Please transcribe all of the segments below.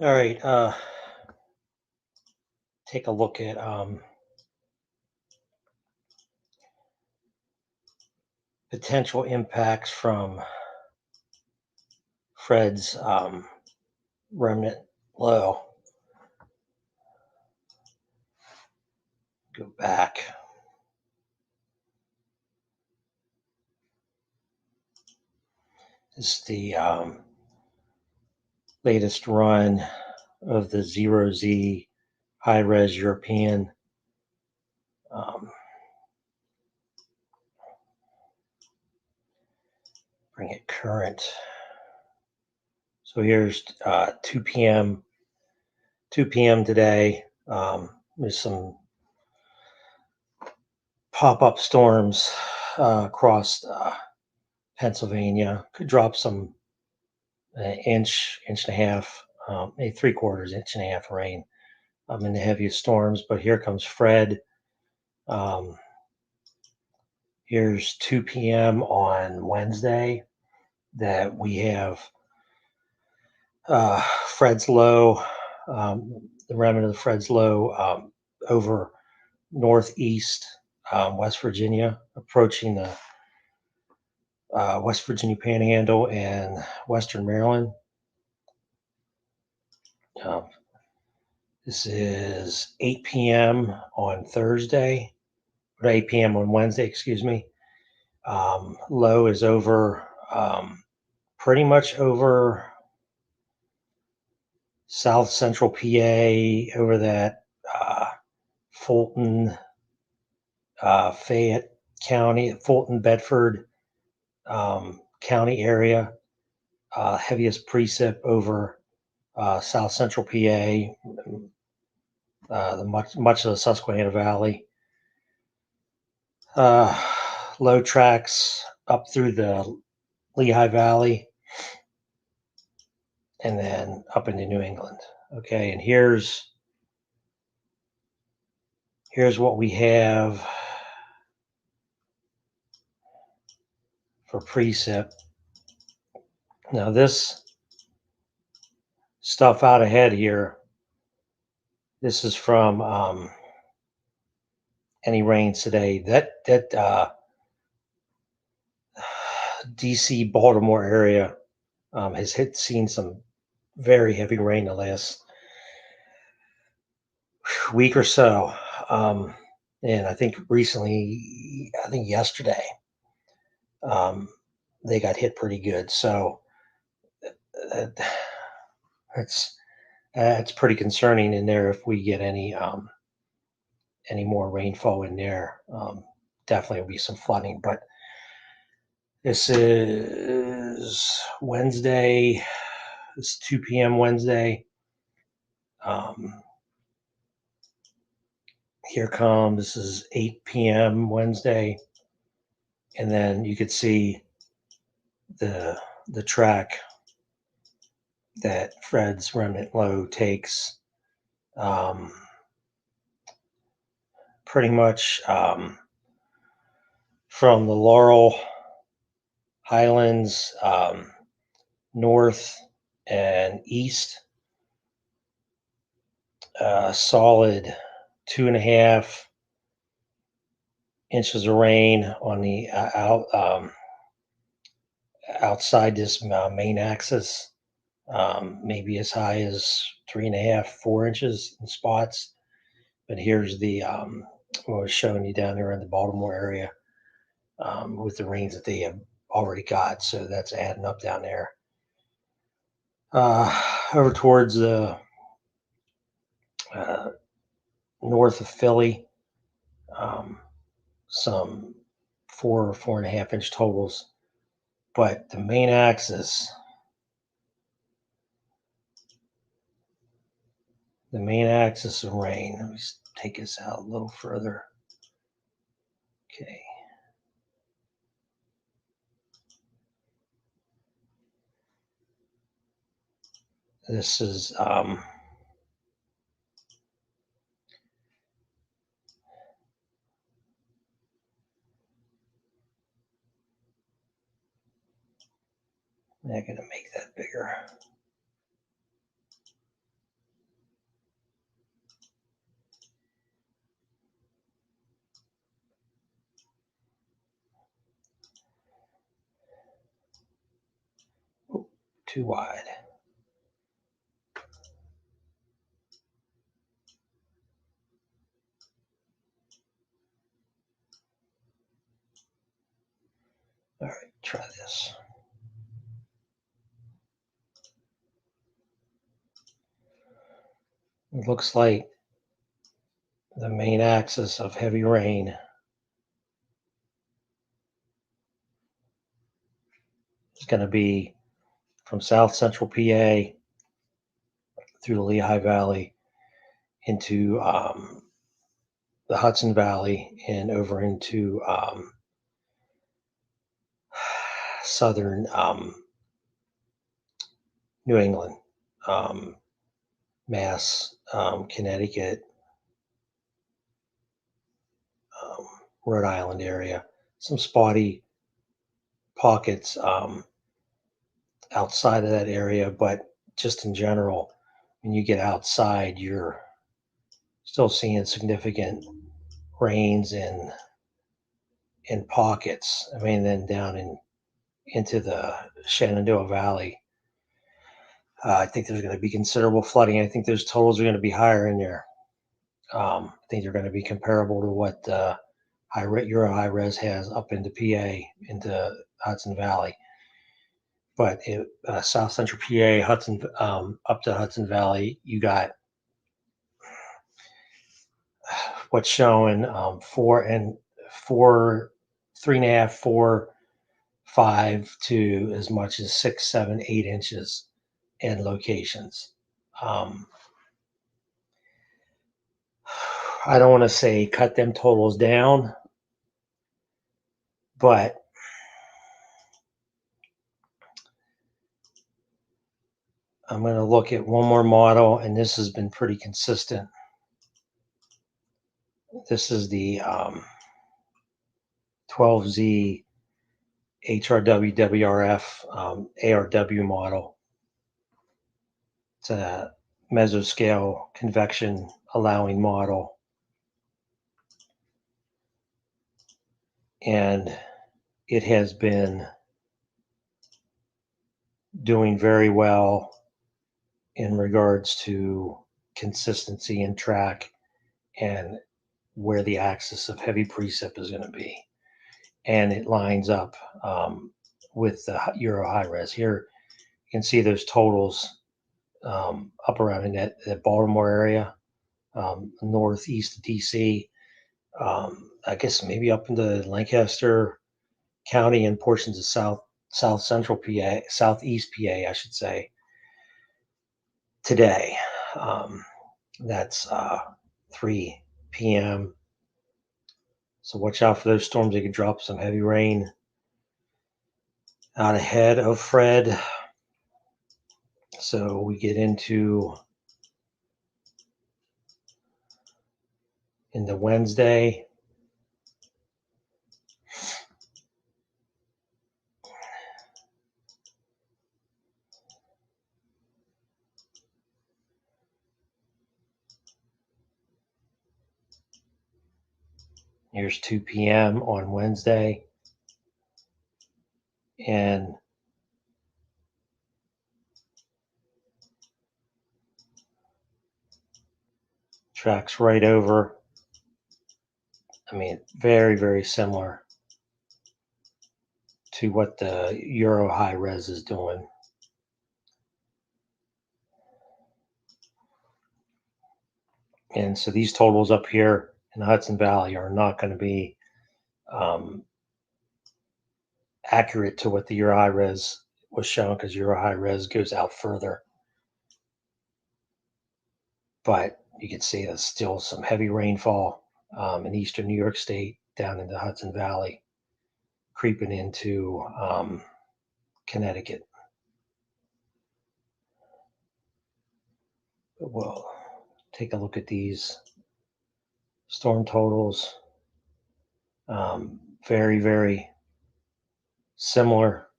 All right, take a look at potential impacts from Fred's remnant low. Go back. This is the latest run of the 0Z high-res European. Bring it current. So here's 2 p.m. 2 p.m. today. There's some pop-up storms across Pennsylvania. Could drop some inch and a half, maybe 3/4 inch and a half rain in the heaviest storms. But here comes Fred. Um, Here's 2 p.m. on Wednesday that we have Fred's low, the remnant of Fred's low over northeast West Virginia, approaching the West Virginia Panhandle and Western Maryland. Uh, this is 8 p.m. on Thursday, or 8 p.m. on Wednesday, excuse me. Low is over, pretty much over south central PA, over that Fulton, Fayette County, Fulton, Bedford County area. Heaviest precip over south central PA, the much of the Susquehanna Valley. Low tracks up through the Lehigh Valley and then up into New England. Okay, and here's what we have for precip. Now this stuff out ahead here, this is from any rains today. That DC Baltimore area has seen some very heavy rain the last week or so. And I think recently, I think yesterday, um, they got hit pretty good. So uh, it's it's pretty concerning in there if we get any more rainfall in there. Definitely will be some flooding. But this is Wednesday. It's 2 p.m. Wednesday. Um, Here comes, this is 8 p.m. Wednesday. And then you could see the track that Fred's remnant low takes, um, pretty much from the Laurel Highlands north and east, solid 2.5 inches of rain on the outside this main axis, maybe as high as 3.5, 4 inches in spots. But here's the what I was showing you down there in the Baltimore area, with the rains that they have already got. So that's adding up down there. Over towards the uh, north of Philly, um, some 4.5 inch totals. But the main axis of rain. Let me take this out a little further. Okay. This is I'm going to make that bigger. too wide. All right, try this. It looks like the main axis of heavy rain is going to be from south central PA through the Lehigh Valley into the Hudson Valley and over into southern New England, Mass, Connecticut, um, Rhode Island area. Some spotty pockets outside of that area, but just in general, when you get outside, you're still seeing significant rains in pockets. I mean, then down into the Shenandoah Valley, I think there's going to be considerable flooding. I think those totals are going to be higher in there. I think they're going to be comparable to what Euro high res has up into PA, into Hudson Valley. But South Central PA, Hudson, up to Hudson Valley, you got what's showing 3.5, 4, 5 to as much as 6, 7, 8 inches in locations. I don't want to say cut them totals down, but I'm going to look at one more model, and this has been pretty consistent. This is the 12Z HRW WRF ARW model. It's a mesoscale convection allowing model. And it has been doing very well in regards to consistency and track and where the axis of heavy precip is going to be. And it lines up with the Euro high res. Here you can see those totals up around in that Baltimore area, northeast of DC. I guess maybe up into Lancaster County and portions of south central PA, southeast PA, I should say. Today, that's 3 p.m. So watch out for those storms. They could drop some heavy rain out ahead of Fred. So we get into Wednesday. Here's 2 p.m. on Wednesday. And tracks right over. I mean, very, very similar to what the Euro high res is doing. And so these totals up here in the Hudson Valley are not going to be accurate to what the Euro high res was shown, because Euro high res goes out further. But you can see there's still some heavy rainfall in eastern New York State down in the Hudson Valley, creeping into Connecticut. But we'll take a look at these storm totals. Very, very similar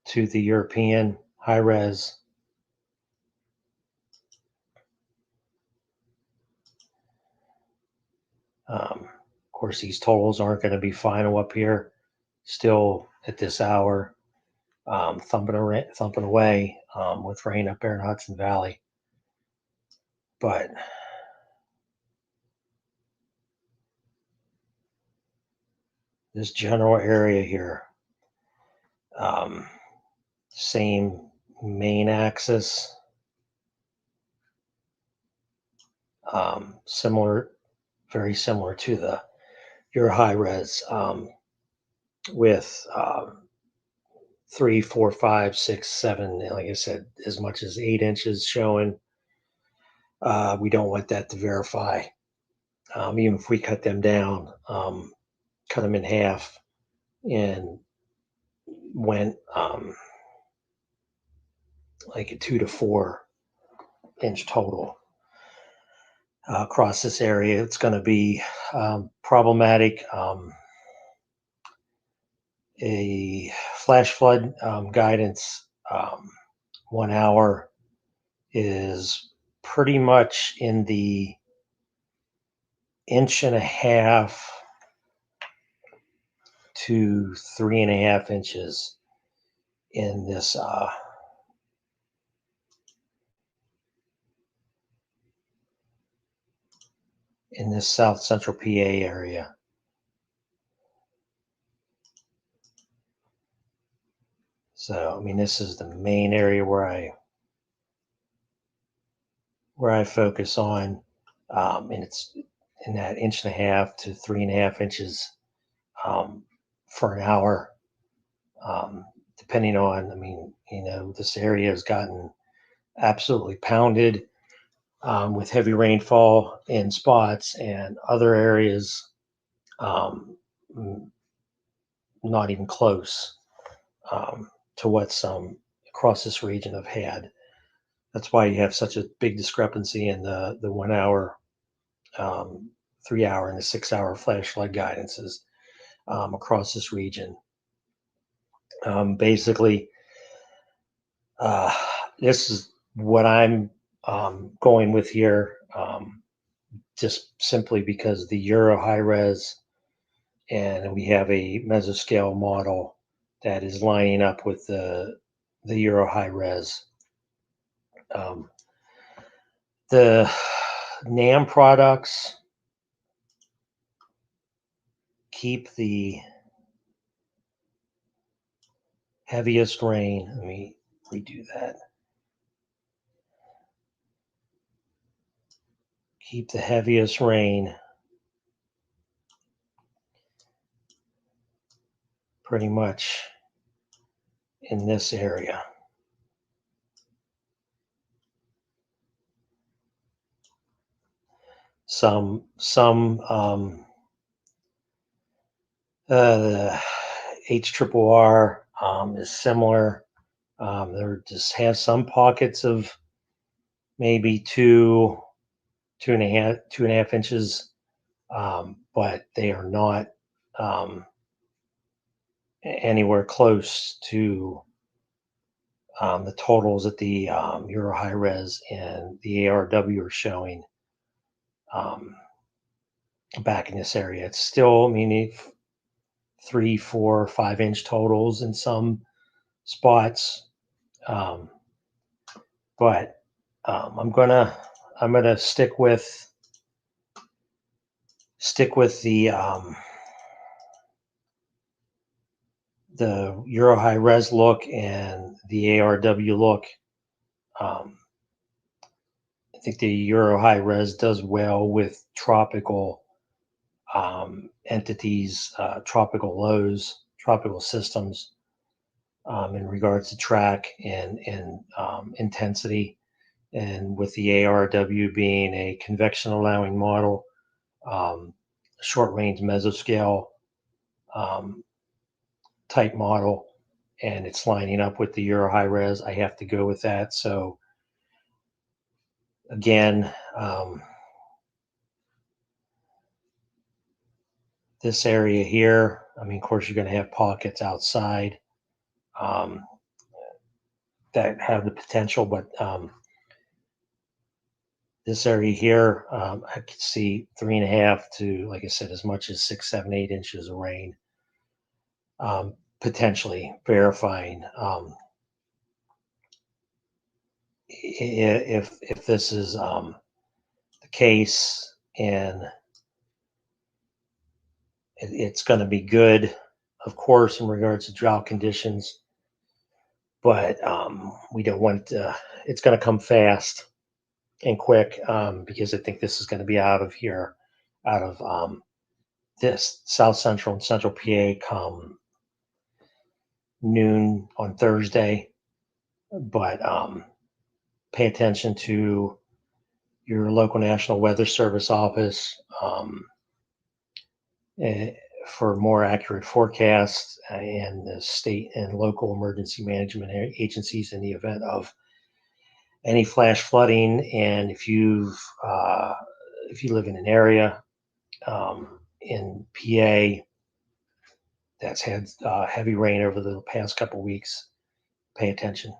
to the European high res. Of course, these totals aren't going to be final up here still at this hour. thumping away with rain up there in Hudson Valley. But this general area here, um, same main axis, similar, very similar to your high res, with 3, 4, 5, 6, 7. Like I said, as much as 8 inches showing. We don't want that to verify. Even if we cut them down, cut them in half, and went like a 2 to 4 inch total across this area, it's going to be problematic. A flash flood guidance, 1 hour, is pretty much in the inch and a half to 3.5 inches in this south central PA area. So, I mean, this is the main area where I focus on, and it's in that inch and a half to 3.5 inches for an hour, depending on. I mean, this area has gotten absolutely pounded with heavy rainfall in spots, and other areas not even close to what some across this region have had. That's why you have such a big discrepancy in the 1 hour, 3 hour, and the 6 hour flash flood guidances across this region. Basically, uh, this is what I'm going with here, just simply because the Euro high res, and we have a mesoscale model that is lining up with the Euro high res. Um, the NAM products keep the heaviest rain. Let me redo that. Keep the heaviest rain pretty much in this area. Some the HRRR is similar. There just has some pockets of maybe 2.5 inches, but they are not anywhere close to the totals that the Euro high res and the ARW are showing back in this area. It's still, I mean, 3, 4, 5 inch totals in some spots, um, but I'm gonna stick with the Euro high res look and the ARW look. Um, I think the Euro high res does well with tropical entities, tropical lows, tropical systems, in regards to track and intensity. And with the ARW being a convection allowing model, short range mesoscale um, type model, and it's lining up with the Euro high res, I have to go with that. So again, this area here, I mean, of course, you're going to have pockets outside um, that have the potential, but this area here, I could see 3.5 to, like I said, as much as 6, 7, 8 inches of rain. potentially verifying if this is the case, and it's going to be good, of course, in regards to drought conditions. But we don't want it's going to come fast and quick, because I think this is going to be out of here, out of this South Central and Central PA come noon on Thursday. But pay attention to your local National Weather Service office, eh, for more accurate forecasts, and the state and local emergency management agencies in the event of any flash flooding. And if you live in an area in PA that's had heavy rain over the past couple weeks, pay attention.